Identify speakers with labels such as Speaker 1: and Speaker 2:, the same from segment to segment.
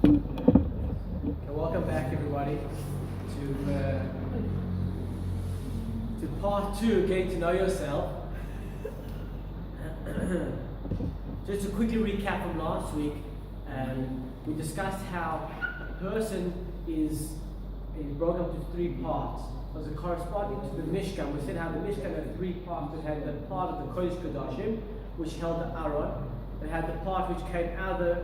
Speaker 1: Okay, welcome back everybody to part 2, getting to know yourself. Just to quickly recap from last week, we discussed how a person is broken up into 3 parts. As a corresponding to the Mishkan, we said how the Mishkan had 3 parts. It had the part of the Kodesh Kodashim, which held the Aron. It had the part which came out of the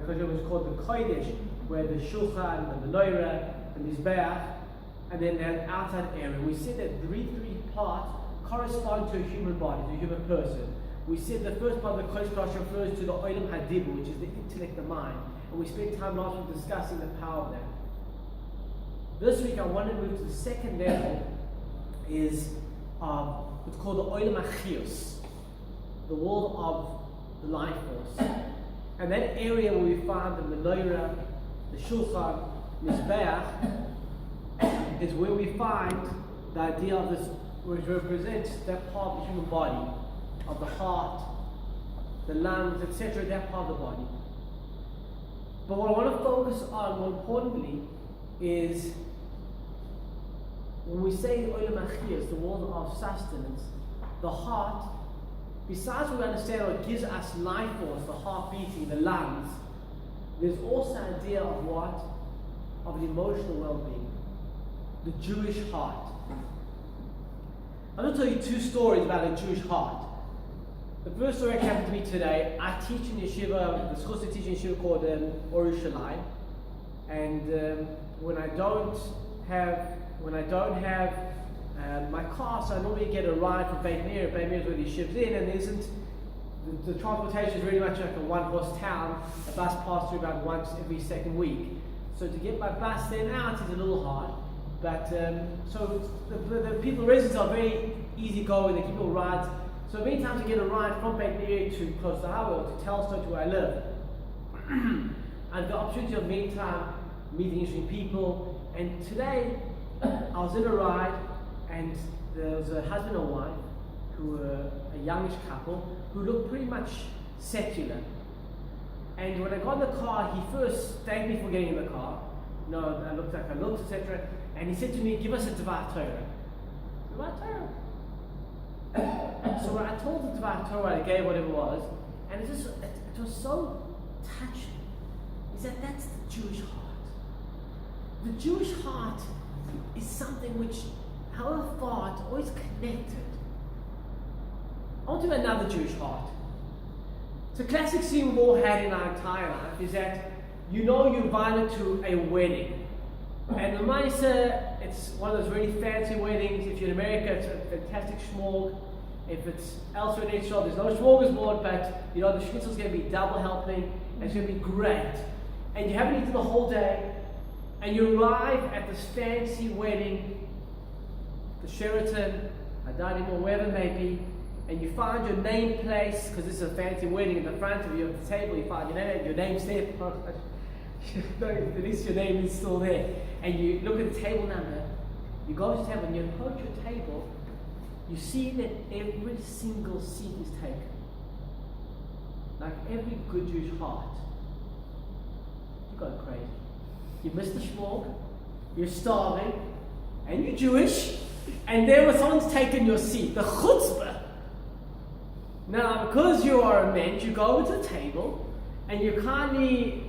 Speaker 1: Kodesh, which was called the Kodesh, where the Shulchan, the Menorah, the Mizbeach, and then that outside area. We said that three parts correspond to a human body, to a human person. We said the first part of the Kodesh Kodashim refers to the Olam Hadibur, which is the intellect, the mind. And we spent time last week discussing the power of that. This week I want to move to the second level, is what's called the Olam Achios, the world of the life force. And that area where we find the Menorah, the Shulchan, Mizbeach, is where we find the idea of this, which represents that part of the human body, of the heart, the lungs, etc., that part of the body. But what I want to focus on more importantly is when we say Olam Achios, the world of sustenance, the heart, besides what we understand what gives us life force, the heart beating, the lungs, there's also an idea of what? Of the emotional well-being. The Jewish heart. I'm going to tell you 2 stories about a Jewish heart. The first story that happened to me today, I teach in yeshiva, the school I teach in yeshiva called Orushalayim, and when I don't have my car, so I normally get a ride from Beit Meir. Beit Meir is where the yeshiva's in, and there isn't, the transportation is really much like a one-horse town. A bus passes through about once every second week. So to get my bus then out is a little hard. But so the people, residents are very easygoing. They give people rides. So many times I get a ride from Beit Meir to close to the highway or to Telstar to where I live. I've got the opportunity of meeting interesting people. And today I was in a ride, and there was a husband and wife who were a youngish couple who looked pretty much secular. And when I got in the car, he first thanked me for getting in the car. No, I looked, etc. And he said to me, "Give us a Dvar Torah." Dvar Torah. So when I told the Dvar Torah, I gave whatever it was, and it was so touching. Is that's the Jewish heart. The Jewish heart is something which, however far, it's always connected. I want to do another Jewish heart. It's a classic scene we've all had in our entire life, is that you're invited to a wedding. And the Maisa, it's one of those really fancy weddings. If you're in America, it's a fantastic schmorg. If it's elsewhere in Israel, there's no smorgasbord, but the schnitzel's going to be double helping, and it's going to be great. And you haven't eaten the whole day, and you arrive at this fancy wedding, the Sheraton, Adadim, or wherever it may be, and you find your name place, because this is a fancy wedding. In the front of you at the table, you find your name, and your name's there. At least your name is still there. And you look at the table number, you go to the table, and you approach your table, you see that every single seat is taken. Like every good Jewish heart. You go crazy. You missed the shmorg, you're starving, and you're Jewish, and there was someone's taken your seat. The chutzpah. Now, because you are a mensch, you go over to the table, and you kindly,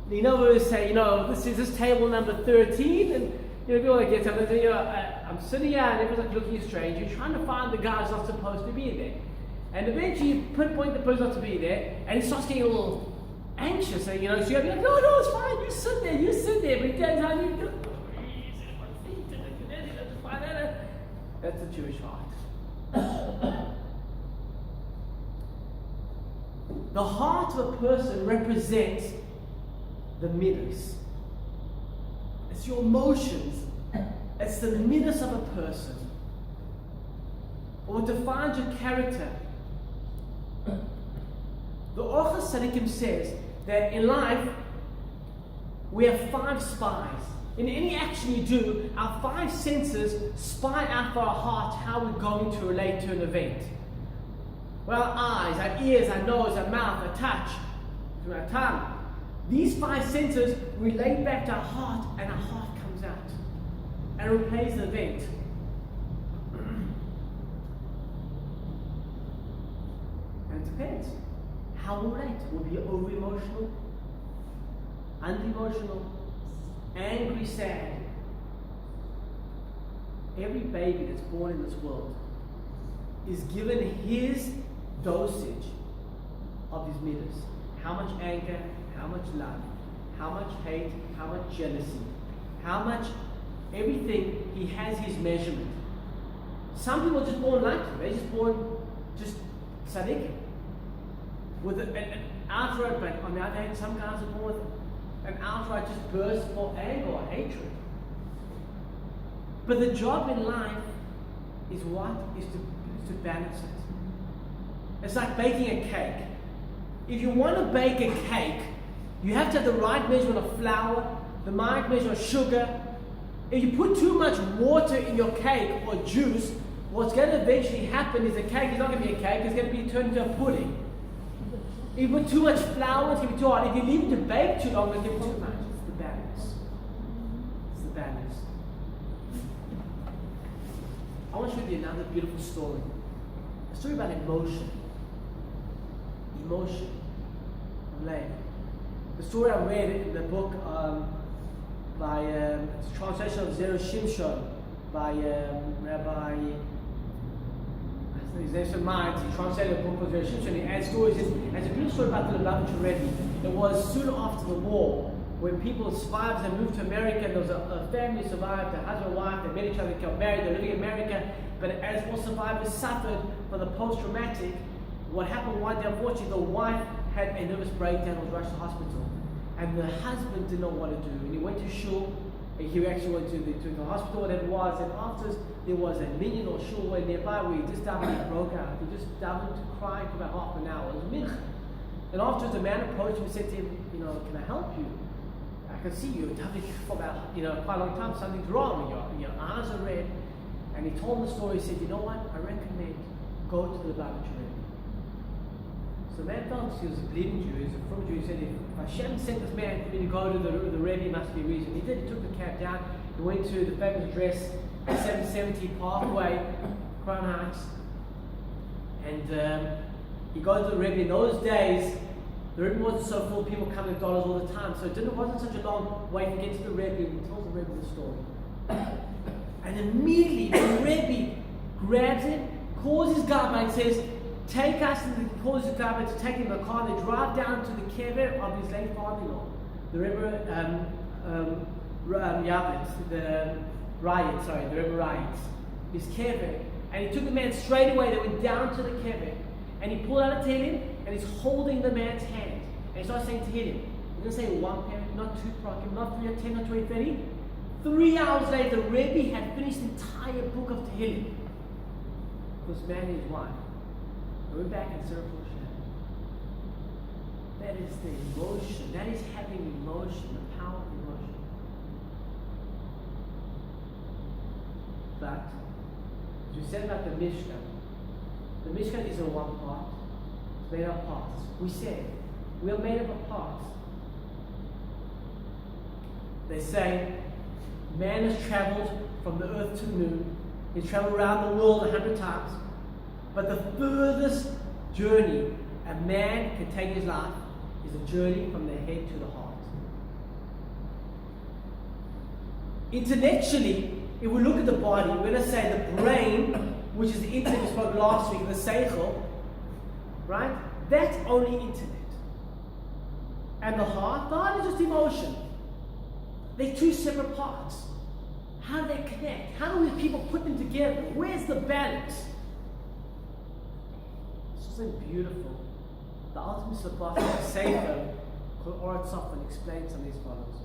Speaker 1: we say, this is table number 13, and people like get up and say, I'm sitting here, and everyone's like looking strange. You're trying to find the guy who's not supposed to be there. And eventually you pinpoint the person not to be there, and he starts getting a little anxious, so you have to be like, no, it's fine, you sit there, but he tells how you do. That's the Jewish heart. The heart of a person represents the midas. It's your emotions. It's the midas of a person. Or what defines your character. The Orchos Tzadikim says that in life, we have 5 spies. In any action you do, our 5 senses spy out for our heart how we're going to relate to an event. Well, our eyes, our ears, our nose, our mouth, our touch, through our tongue. These 5 senses relate back to our heart, and our heart comes out and replays the event. And it depends. How we'll relate. Will be over emotional, unemotional, angry, sad. Every baby that's born in this world is given his dosage of his midas. How much anger, how much love, how much hate, how much jealousy, how much everything, he has his measurement. Some people are just born like him. They're just born just tzaddikim. With an outright, but on the other hand, some guys are born with an outright just burst for anger or hatred. But the job in life is what? Is to balance it. It's like baking a cake. If you want to bake a cake, you have to have the right measurement of flour, the right measurement of sugar. If you put too much water in your cake or juice, what's going to eventually happen is the cake is not going to be a cake, it's going to be turned into a pudding. If you put too much flour, it's going to be too hard. If you leave it to bake too long, it's going to be too much. It's the balance. It's the balance. I want to show you another beautiful story. A story about emotion. Emotion. The story I read in the book by translation of Zero Shimshon by Rabbi, his name's Mind. He translated a book called Zero Shimshon. He adds stories in. And it's a beautiful story about the Lubavitcher Rebbe. It was soon after the war, when people survived and moved to America. There was a family survived, a husband and wife, they met each other, they got married, they're living in America. But as all survivors suffered from the post-traumatic, what happened one day, unfortunately, the wife had a nervous breakdown, was rushed to hospital. And the husband didn't know what to do. And he went to shul, and he actually went to the hospital, whatever it was. And after there was a minyan or shul nearby where he just davened and broke out. He just davened crying for about half an hour. It was mincha. And afterwards, the man approached him and said to him, can I help you? I can see you davening for about, quite a long time. Something's wrong. Your eyes are red. And he told him the story. He said, you know what? I recommend go to the Lubavitcher Rebbe. So the man felt he was a believing Jew, he was a from Jew. He said, if Hashem sent this man for me to go to the Rebbe, must be a reason. He did. He took the cab down. He went to the famous address at 770 Parkway, Crown Heights. And he goes to the Rebbe. In those days, the Rebbe wasn't so full of people coming to dollars all the time. So it wasn't such a long wait to get to the Rebbe. And he tells the Rebbe the story. And immediately the Rebbe grabs him, calls his garbage, and says, take us, and he calls his garbage to take him in the car. They drive down to the kever of his late father-in-law, the Rebbe Yavetz, the Rebbe Rayitz, his kever. And he took the man straight away. They went down to the kever, and he pulled out a tehillim, and he's holding the man's hand. And he starts saying tehillim. He doesn't say one parent, not two prakim, not 3 or 10 or 20, 30. 3 hours later, the Rebbe had finished the entire book of tehillim. Because man and his wife. We're back in Sarah Hashem. That is the emotion. That is having emotion, the power of emotion. But, as we said about the Mishkan isn't one part. It's made up of parts. We said, we are made up of parts. They say, man has traveled from the earth to the moon. He's traveled around the world 100 times. But the furthest journey a man can take in his life is a journey from the head to the heart. Intellectually, if we look at the body, we're going to say the brain, which is the intellect we spoke last week, the seichel, right? That's only intellect. And the heart is just emotion. They're 2 separate parts. How do they connect? How do people put them together? Where's the balance? Something beautiful. The ultimate supply of Sefer called Orat Sofan explains some of these follows.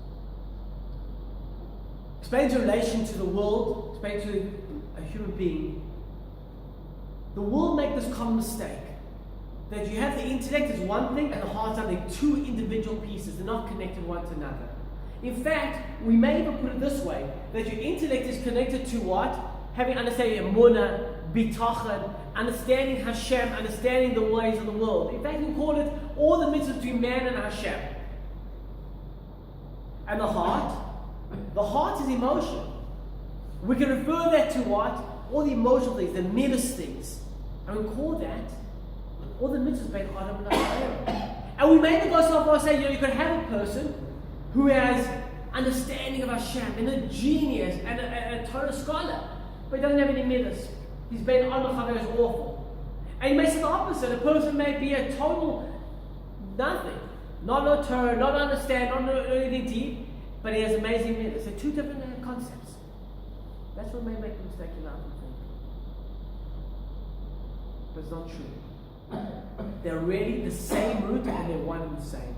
Speaker 1: Explains the relation to the world, explains to a human being. The world make this common mistake. That you have the intellect as one thing and the heart are like 2 individual pieces. They're not connected one to another. In fact, we may even put it this way, that your intellect is connected to what? Having understanding emunah, bitachon, understanding Hashem, understanding the ways of the world. In fact, we call it all the mitzvahs between man and Hashem. And the heart? The heart is emotion. We can refer that to what? All the emotional things, the midas things. And we call that all the mitzvahs being Adam and Aaron. And we may go so far as say, you can have a person who has understanding of Hashem and a genius and a Torah scholar, but he doesn't have any midas. He's been on is awful. And you may say the opposite. A person may be a total nothing. Not no Torah, not understand, not know anything deep, but he has amazing midas. They're two different concepts. That's what may make a mistake in life, I think. But it's not true. They're really the same root and they're one and the same.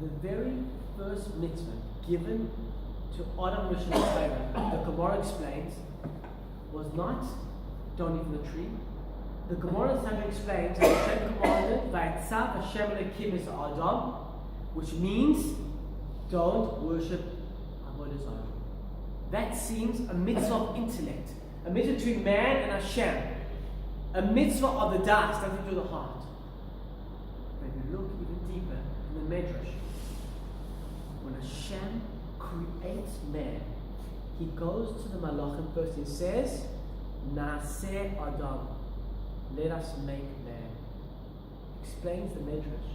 Speaker 1: The very first mitzvah given to Adam Rishon Torah, the Gemara explains, was not don't eat from the tree. The Gemara explains that Hashem commanded Vayetzav Hashem Elokim es Adam, which means don't worship Avodah Zarah. That seems a mitzvah of intellect, a mitzvah between man and Hashem, a mitzvah of the das, nothing to do with the heart. But if you look even deeper in the Medrash, when Hashem creates man, he goes to the Malachim first and says, Naaseh Adam, let us make man. Explains the Medrash.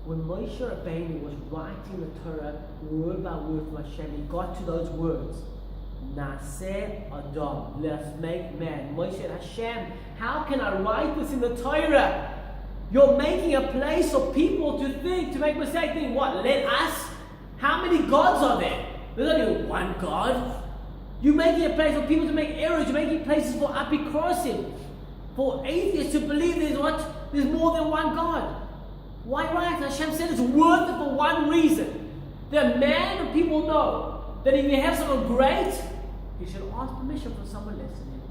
Speaker 1: When Moshe Rabbeinu was writing the Torah word by word from Hashem, he got to those words. Naaseh Adam, let us make man. Moshe said, Hashem, how can I write this in the Torah? You're making a place for people to think, to make mistakes. Think, what, let us? How many gods are there? There's only one God. You're making a place for people to make errors. You're making places for apikrosim, for atheists to believe there's more than one God. Why write? Hashem said it's worth it for one reason. That man and people know that if you have someone great, you should ask permission from someone less than him.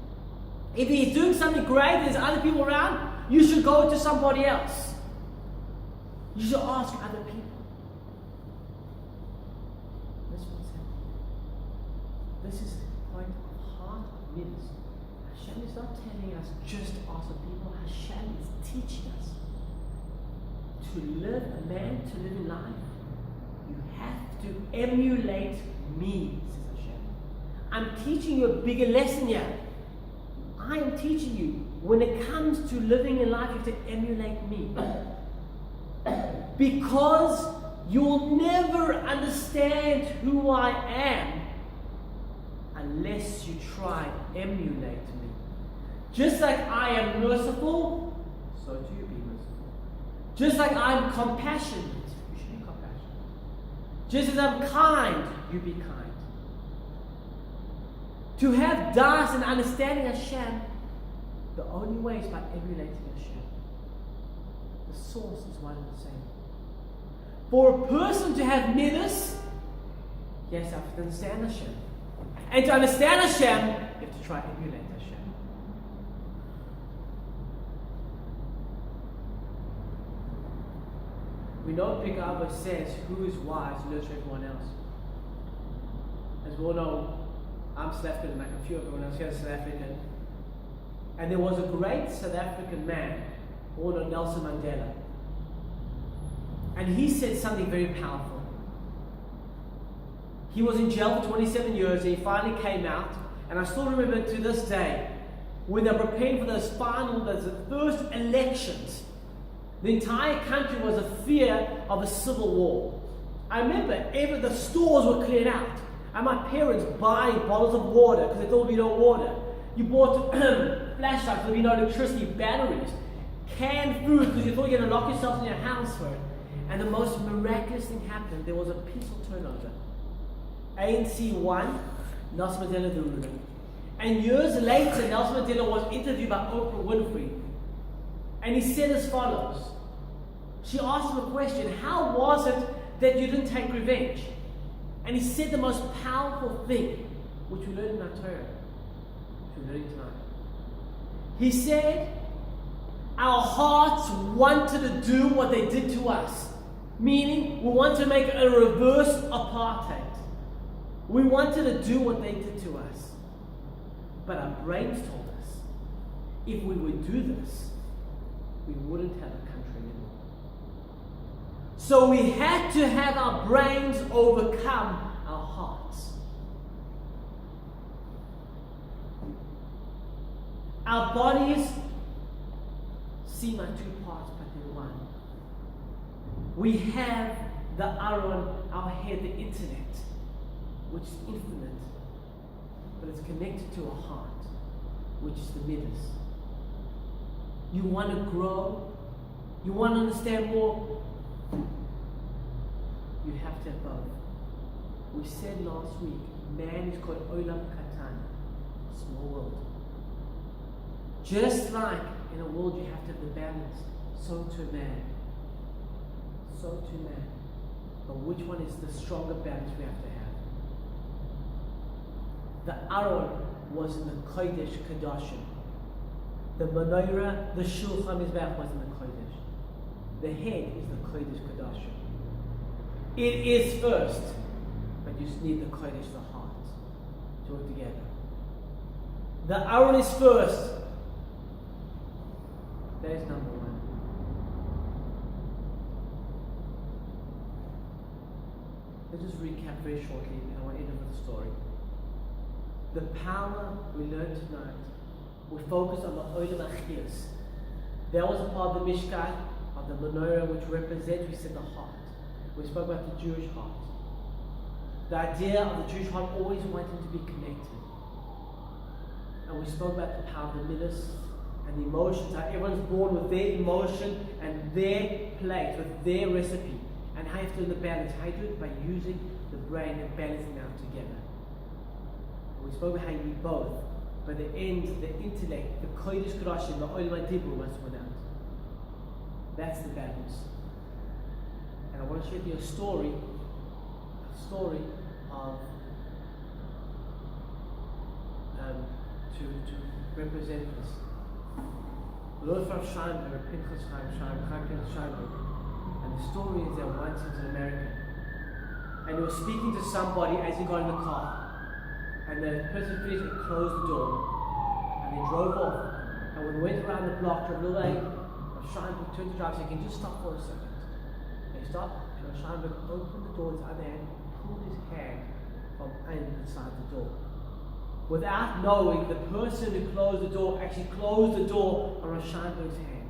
Speaker 1: If he's doing something great, there's other people around, you should go to somebody else. You should ask other people. That's what's happening. This is the point of heart of midas. Hashem is not telling us just to ask the people. Hashem is teaching us to live, a man to live in life. You have to emulate me, says Hashem. I'm teaching you a bigger lesson here. I am teaching you, when it comes to living in life, you have to emulate me. Because you'll never understand who I am unless you try to emulate me. Just like I am merciful, so do you be merciful. Just like I'm compassionate, you should be compassionate. Just as I'm kind, you be kind. To have das and understanding Hashem, the only way is by emulating Hashem. The source is one and the same. For a person to have midas, yes, I have to understand Hashem. And to understand Hashem, you have to try to emulate Hashem. We know Big Abba says, who is wise learns from everyone else. As we all know, I'm South African, like a few of everyone else here is South African. And there was a great South African man, born Nelson Mandela. And he said something very powerful. He was in jail for 27 years and he finally came out. And I still remember to this day, when they were preparing for the first elections, the entire country was a fear of a civil war. I remember the stores were cleared out. And my parents buying bottles of water because they thought there would be no water. You bought flashlights, there would be no electricity, batteries, canned food because you thought you were going to lock yourself in your house for it. And the most miraculous thing happened. There was a peaceful turnover. ANC won, Nelson Mandela the ruler. And years later, Nelson Mandela was interviewed by Oprah Winfrey. And he said as follows. She asked him a question, how was it that you didn't take revenge? And he said the most powerful thing, which we learned in our Torah, which we're learning tonight. He said, our hearts wanted to do what they did to us. Meaning, we wanted to make a reverse apartheid. We wanted to do what they did to us. But our brains told us, if we would do this, we wouldn't have a country anymore. So we had to have our brains overcome our hearts. Our bodies seem like two parts, but they're one. We have the Aron, our head, the intellect, which is infinite, but it's connected to a heart, which is the midas. You want to grow, you want to understand more, you have to have both. We said last week, man is called Olam Katan, small world. Just like in a world you have to have the balance, so to man. So to man. But which one is the stronger balance we have to have? The Aron was in the Kodesh Kedoshim. The Menorah, the Shulchan Mizbeach was in the Kodesh. The head is the Kodesh Kedoshim. It is first, but you just need the Kodesh, the heart, to work together. The Aron is first. That is number one. Let's just recap very shortly, and I want to end with the story. The power we learned tonight, we focused on the Olam Achiyas. That was a part of the Mishkan, of the Menorah, which represents, we said, the heart. We spoke about the Jewish heart. The idea of the Jewish heart always wanting to be connected. And we spoke about the power of the midas and the emotions, how everyone's born with their emotion and their plate, with their recipe. And how you have to do the balance. How you do it? By using the brain and balancing out together. And we spoke about how you need both. By the end, the intellect, the Kodesh Kedoshim, the Olam Dibur must win out. That's the balance. And I want to share with you a story of to represent this. Lord from Scheinberg, Pinchas Scheinberg. And the story is that once he was in America, and he was speaking to somebody as he got in the car, and the person finished and closed the door, and they drove off. And when they went around the block, drove a little way, Scheinberg turned to the driver and said, "Can you just stop for a second?" They stopped, and Scheinberg opened the door with his other hand, pulled his hand from inside the door. Without knowing, the person who closed the door actually closed the door on Scheinberg's hand.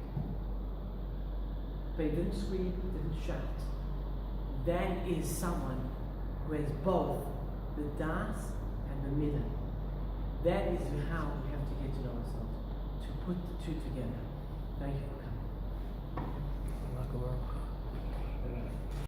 Speaker 1: But he didn't scream, didn't shout. That is someone who has both the das and the midah. That is how we have to get to know ourselves, to put the two together. Thank you.